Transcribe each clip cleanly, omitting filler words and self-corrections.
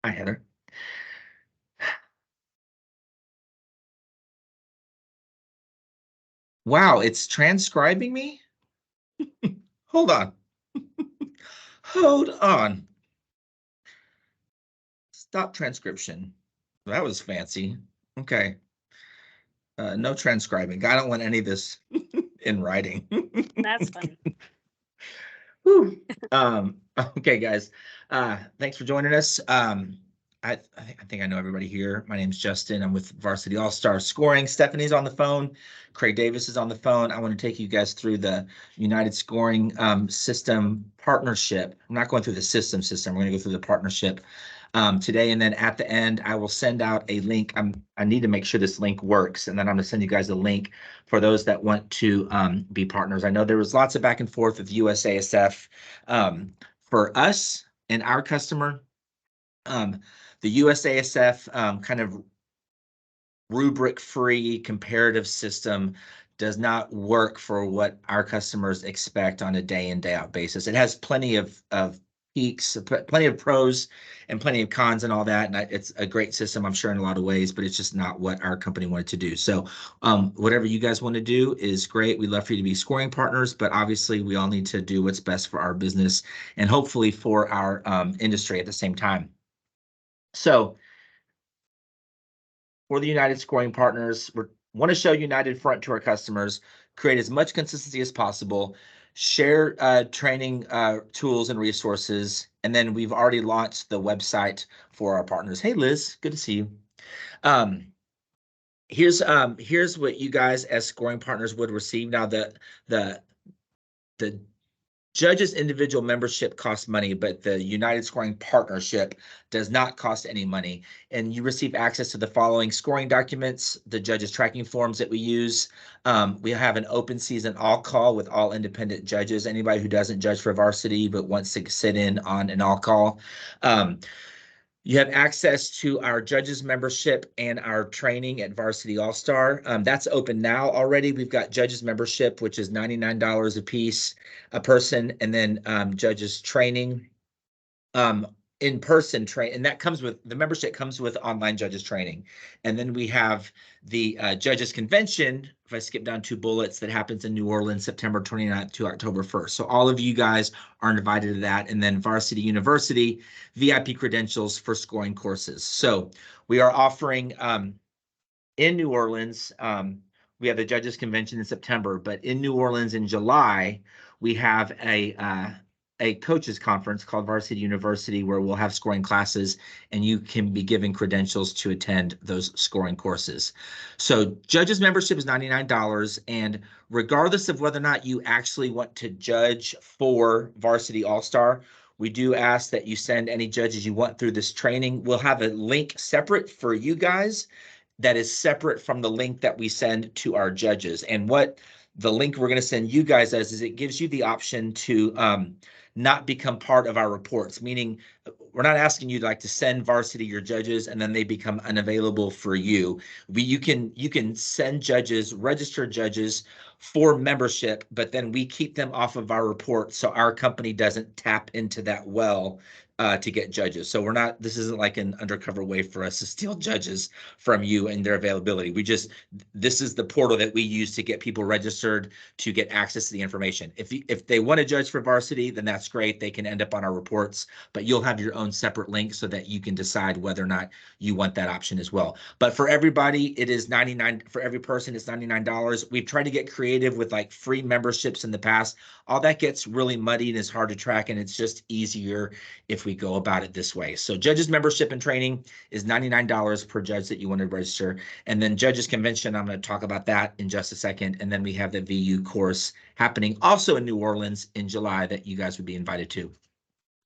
Hi, Heather. Wow, it's transcribing me? Hold on. Hold on. Stop transcription. That was fancy. Okay. No transcribing. I don't want any of this in writing. That's funny. Whew. Okay, guys. Thanks for joining us. I think I know everybody here. My name's Justin. I'm with Varsity All-Star Scoring. Stephanie's on the phone. Craig Davis is on the phone. I want to take you guys through the United Scoring System partnership. I'm not going through the system. We're going to go through the partnership today. And then at the end, I will send out a link. I need to make sure this link works. And then I'm going to send you guys a link for those that want to be partners. I know there was lots of back and forth with USASF. For us and our customer, the USASF kind of rubric-free comparative system does not work for what our customers expect on a day in, day out basis. It has plenty of peaks, plenty of pros and plenty of cons and all that. And it's a great system, I'm sure, in a lot of ways, but it's just not what our company wanted to do. So whatever you guys want to do is great. We'd love for you to be scoring partners, but obviously we all need to do what's best for our business and hopefully for our industry at the same time. So for the United Scoring Partners, we want to show United front to our customers, create as much consistency as possible, share training tools and resources, and then we've already launched the website for our partners. Hey, Liz, good to see you. Here's what you guys as scoring partners would receive. Now, the judges' individual membership costs money, but the United Scoring Partnership does not cost any money. And you receive access to the following scoring documents, the judges' tracking forms that we use. We have an open season all call with all independent judges, anybody who doesn't judge for varsity but wants to sit in on an all call. You have access to our judges membership and our training at Varsity All-Star. That's open now already. We've got judges membership, which is $99 a piece, a person, and then judges training, in-person train, and that comes with the membership comes with online judges training. And then we have the judges convention, if I skip down 2 bullets, that happens in New Orleans September 29th to October 1st. So all of you guys are invited to that. And then Varsity University VIP credentials for scoring courses. So we are offering in New Orleans, we have the judges convention in September, but in New Orleans in July, we have a coaches conference called Varsity University where we'll have scoring classes and you can be given credentials to attend those scoring courses. So judges membership is $99, and regardless of whether or not you actually want to judge for Varsity All-Star, we do ask that you send any judges you want through this training. We'll have a link separate for you guys that is separate from the link that we send to our judges. And what the link we're going to send you guys as is it gives you the option to not become part of our reports, meaning we're not asking you to send Varsity your judges and then they become unavailable for you. You can send judges, registered judges for membership, but then we keep them off of our report so our company doesn't tap into that well to get judges. So this isn't like an undercover way for us to steal judges from you and their availability. This is the portal that we use to get people registered to get access to the information. If they want to judge for Varsity, then that's great. They can end up on our reports, but you'll have your own separate link so that you can decide whether or not you want that option as well. But for everybody, it is $99. For every person, it's $99. We've tried to get creative with free memberships in the past. All that gets really muddy and is hard to track, and it's just easier if we go about it this way. So judges membership and training is $99 per judge that you want to register. And then judges convention, I'm going to talk about that in just a second. And then we have the VU course happening also in New Orleans in July that you guys would be invited to.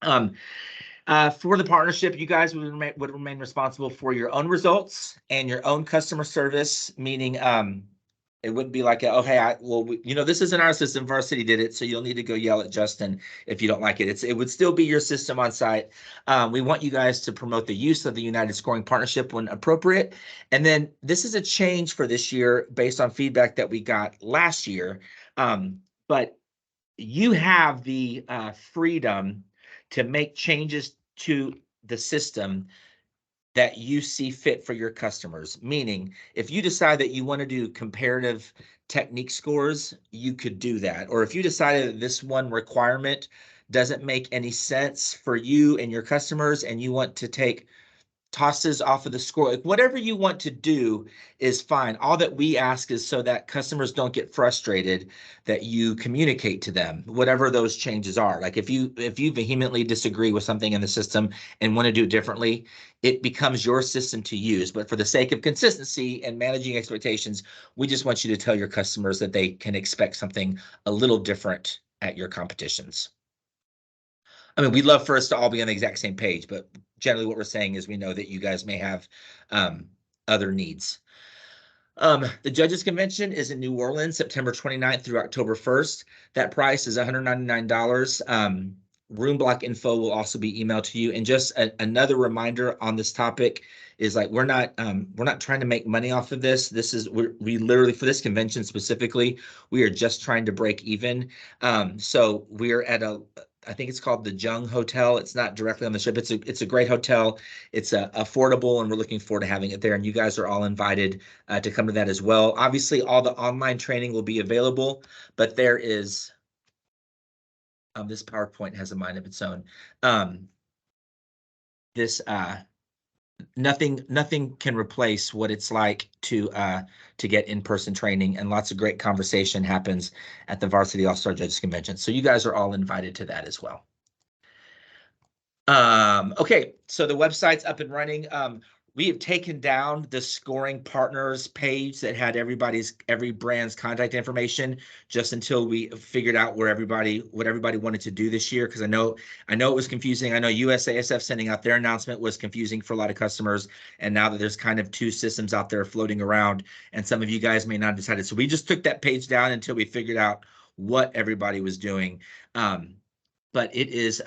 For the partnership, you guys would remain responsible for your own results and your own customer service, meaning it wouldn't be like, oh, hey, this isn't our system. Varsity did it, so you'll need to go yell at Justin if you don't like it. It would still be your system on site. We want you guys to promote the use of the United Scoring Partnership when appropriate. And then this is a change for this year based on feedback that we got last year. But you have the freedom to make changes to the system that you see fit for your customers. Meaning, if you decide that you want to do comparative technique scores, you could do that. Or if you decided that this one requirement doesn't make any sense for you and your customers, and you want to take tosses off of the score, like whatever you want to do is fine. All that we ask is so that customers don't get frustrated, that you communicate to them whatever those changes are. Like if you vehemently disagree with something in the system and want to do it differently, it becomes your system to use. But for the sake of consistency and managing expectations, we just want you to tell your customers that they can expect something a little different at your competitions. I mean, we'd love for us to all be on the exact same page, but generally what we're saying is we know that you guys may have other needs. The Judges Convention is in New Orleans, September 29th through October 1st. That price is $199. Room block info will also be emailed to you. And just another reminder on this topic is, like, we're not trying to make money off of this. This is we literally, for this convention specifically, we are just trying to break even. So we're at I think it's called the Jung Hotel. It's not directly on the ship. It's a great hotel. It's affordable, and we're looking forward to having it there. And you guys are all invited to come to that as well. Obviously, all the online training will be available, but there is this PowerPoint has a mind of its own. Nothing can replace what it's like to get in-person training, and lots of great conversation happens at the Varsity All-Star Judges Convention. So you guys are all invited to that as well. Okay, so the website's up and running. We have taken down the Scoring Partners page that had every brand's contact information, just until we figured out what everybody wanted to do this year. Because I know it was confusing. I know USASF sending out their announcement was confusing for a lot of customers. And now that there's kind of two systems out there floating around, and some of you guys may not have decided. So we just took that page down until we figured out what everybody was doing. But it is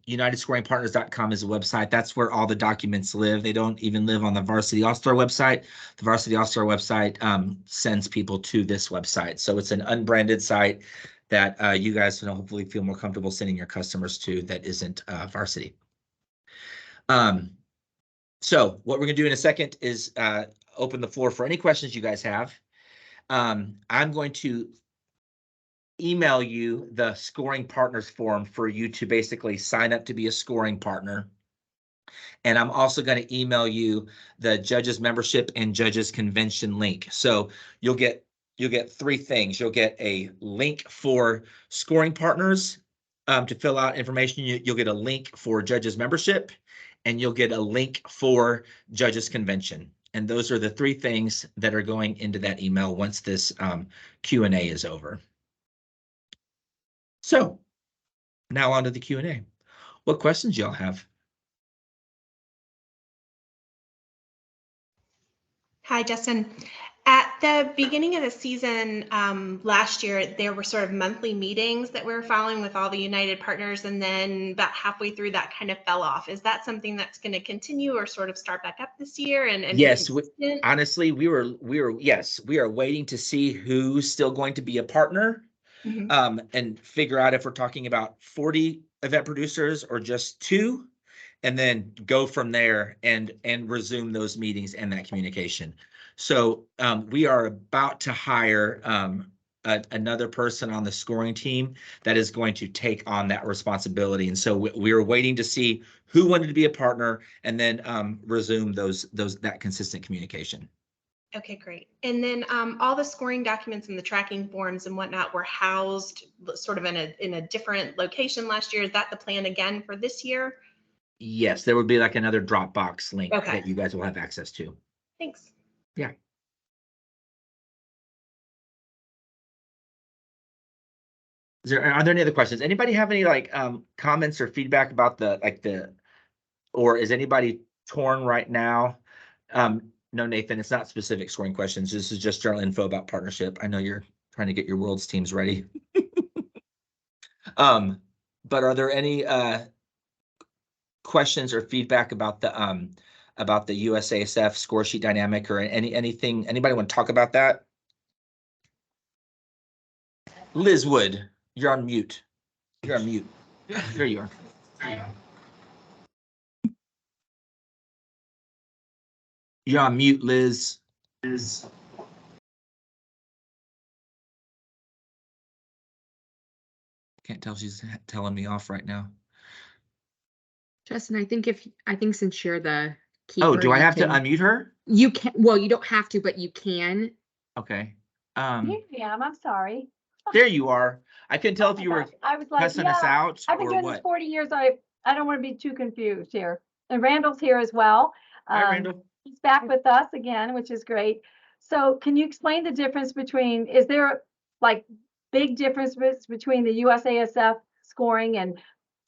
UnitedScoringPartners.com is a website. That's where all the documents live. They don't even live on the Varsity All-Star website. The Varsity All-Star website sends people to this website. So it's an unbranded site that you guys can hopefully feel more comfortable sending your customers to that isn't Varsity. So what we're going to do in a second is open the floor for any questions you guys have. I'm going to email you the Scoring Partners form for you to basically sign up to be a scoring partner. And I'm also going to email you the Judges Membership and Judges Convention link. So you'll get three things. You'll get a link for Scoring Partners to fill out information. You'll get a link for Judges Membership, and you'll get a link for Judges Convention. And those are the three things that are going into that email once this Q&A is over. So now on to the Q&A. What questions y'all have? Hi, Justin. At the beginning of the season last year, there were sort of monthly meetings that we were following with all the United partners, and then about halfway through that kind of fell off. Is that something that's going to continue or sort of start back up this year? And yes, honestly, we are waiting to see who's still going to be a partner. Mm-hmm. And figure out if we're talking about 40 event producers or just 2, and then go from there and resume those meetings and that communication. So we are about to hire another person on the scoring team that is going to take on that responsibility. And so we are waiting to see who wanted to be a partner, and then resume that consistent communication. Okay, great. And then all the scoring documents and the tracking forms and whatnot were housed sort of in a different location last year. Is that the plan again for this year? Yes, there would be like another Dropbox link that you guys will have access to. Thanks. Yeah. Are there any other questions? Anybody have any comments or feedback about or is anybody torn right now? No, Nathan, it's not specific scoring questions. This is just general info about partnership. I know you're trying to get your world's teams ready. But are there any questions or feedback about the USASF score sheet dynamic, or anything? Anybody want to talk about that? Liz Wood, you're on mute. You're on mute. There you are. You're on mute, Liz. Can't tell she's telling me off right now. Justin, I think since you're the keeper, Oh, do I you have to can- unmute her? You can. Well, you don't have to, but you can. Okay. Here I am. I'm sorry. There you are. I couldn't tell Oh if my you were gosh, I was like, cussing us yeah, out I've been or doing this what. 40 years. I don't want to be too confused here. And Randall's here as well. Hi, Randall. He's back with us again, which is great. So can you explain the difference between, is there like big differences between the USASF scoring and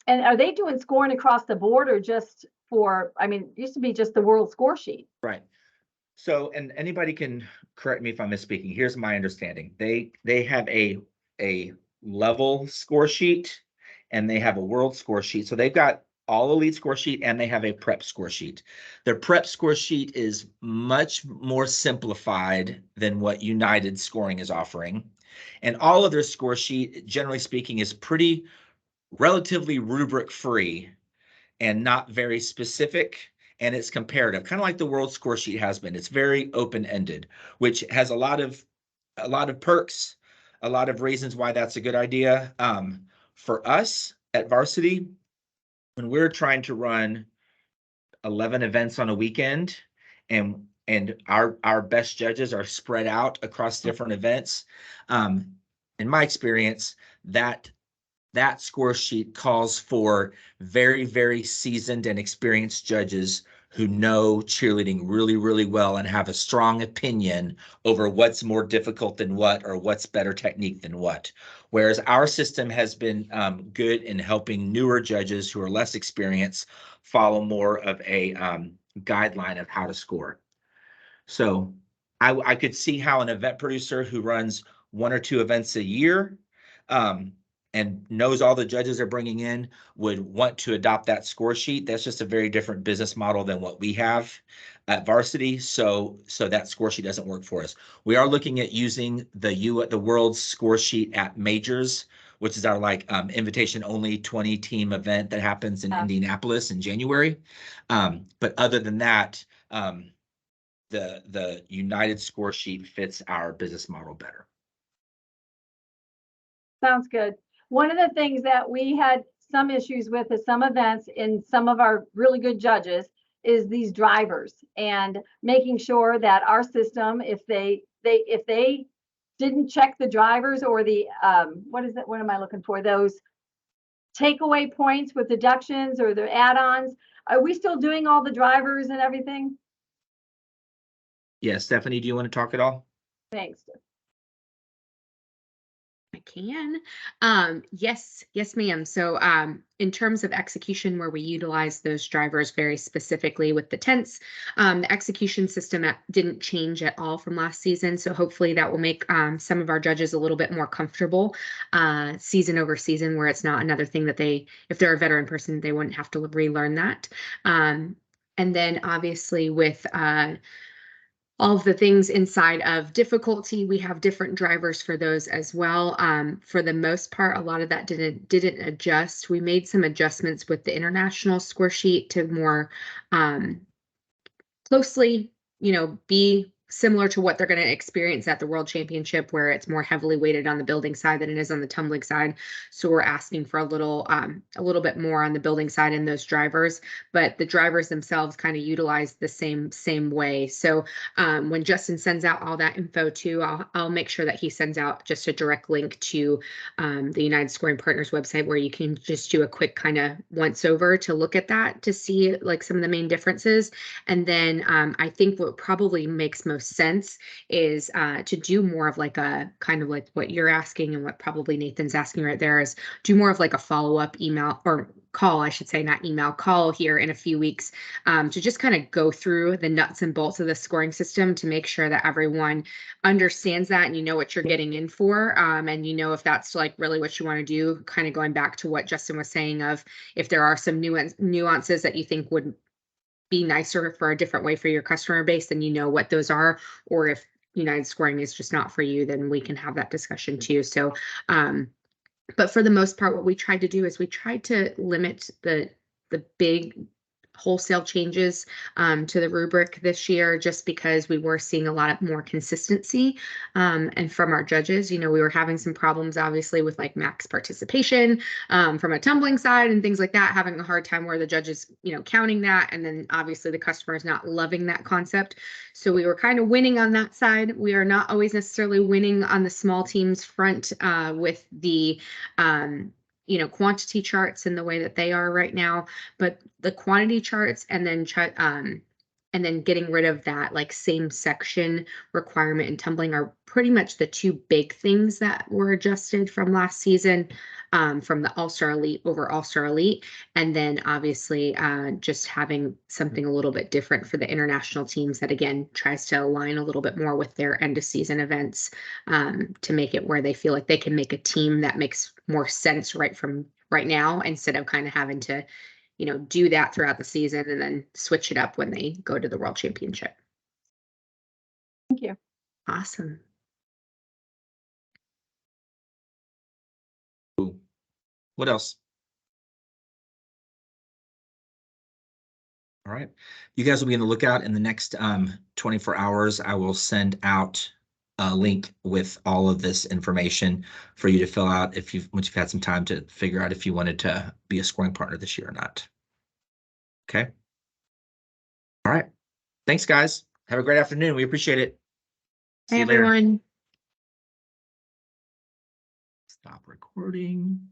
are they doing scoring across the board or just for, I mean, it used to be just the world score sheet. Right. So, and anybody can correct me if I'm misspeaking. Here's my understanding. They have a level score sheet and they have a world score sheet. So they've got all elite score sheet and they have a prep score sheet. Their prep score sheet is much more simplified than what United Scoring is offering. And all of their score sheet, generally speaking, is pretty relatively rubric free and not very specific, and it's comparative, kind of like the world score sheet has been. It's very open-ended, which has a lot of perks, a lot of reasons why that's a good idea. For us at Varsity, when we're trying to run 11 events on a weekend and our best judges are spread out across different events, in my experience, that score sheet calls for very, very seasoned and experienced judges who know cheerleading really, really well and have a strong opinion over what's more difficult than what or what's better technique than what. Whereas our system has been good in helping newer judges who are less experienced follow more of a guideline of how to score. So I could see how an event producer who runs 1 or 2 events a year and knows all the judges are bringing in would want to adopt that score sheet. That's just a very different business model than what we have at Varsity. So that score sheet doesn't work for us. We are looking at using the world score sheet at majors, which is our like invitation only 20 team event that happens in Indianapolis in January. But other than that, the United score sheet fits our business model better. Sounds good. One of the things that we had some issues with at some events in some of our really good judges is these drivers and making sure that our system, if they didn't check the drivers or the what am I looking for? Those takeaway points with deductions or the add-ons. Are we still doing all the drivers and everything? Yeah, Stephanie, do you want to talk at all? Thanks. I can. Yes, ma'am. So in terms of execution, where we utilize those drivers very specifically with the tents, the execution system didn't change at all from last season. So hopefully that will make some of our judges a little bit more comfortable season over season, where it's not another thing that if they're a veteran person, they wouldn't have to relearn that. And then obviously with all of the things inside of difficulty, we have different drivers for those as well. For the most part, a lot of that didn't adjust. We made some adjustments with the international score sheet to more closely, be similar to what they're going to experience at the World Championship, where it's more heavily weighted on the building side than it is on the tumbling side. So we're asking for a little bit more on the building side in those drivers, but the drivers themselves kind of utilize the same way. So when Justin sends out all that info too, I'll make sure that he sends out just a direct link to the United Scoring Partners website, where you can just do a quick kind of once over to look at that to see like some of the main differences. And then I think what probably makes most sense is to do more of like a kind of like what you're asking and what probably Nathan's asking right there, is do more of like a follow-up email or call, I should say, not email, call here in a few weeks to just kind of go through the nuts and bolts of the scoring system to make sure that everyone understands that and you know what you're getting in for, and you know if that's like really what you want to do, kind of going back to what Justin was saying of if there are some nuances that you think would be nicer for a different way for your customer base, then you know what those are. Or if United Scoring is just not for you, then we can have that discussion too. So but for the most part, what we tried to do is we tried to limit the big wholesale changes to the rubric this year, just because we were seeing a lot more consistency. And from our judges, we were having some problems, obviously, with like max participation from a tumbling side and things like that, having a hard time where the judges, counting that. And then obviously the customer is not loving that concept. So we were kind of winning on that side. We are not always necessarily winning on the small teams front with the quantity charts in the way that they are right now, but the quantity charts and then getting rid of that like same section requirement in tumbling are pretty much the two big things that were adjusted from last season, from the All-Star Elite over All-Star Elite. And then obviously just having something a little bit different for the international teams that again tries to align a little bit more with their end of season events, to make it where they feel like they can make a team that makes more sense right now, instead of kind of having to do that throughout the season and then switch it up when they go to the World Championship. Thank you. Awesome. What else? All right. You guys will be on the lookout in the next 24 hours. I will send out a link with all of this information for you to fill out once you've had some time to figure out if you wanted to be a scoring partner this year or not. Okay. All right. Thanks, guys. Have a great afternoon. We appreciate it. See Hey, you later. everyone. Stop recording.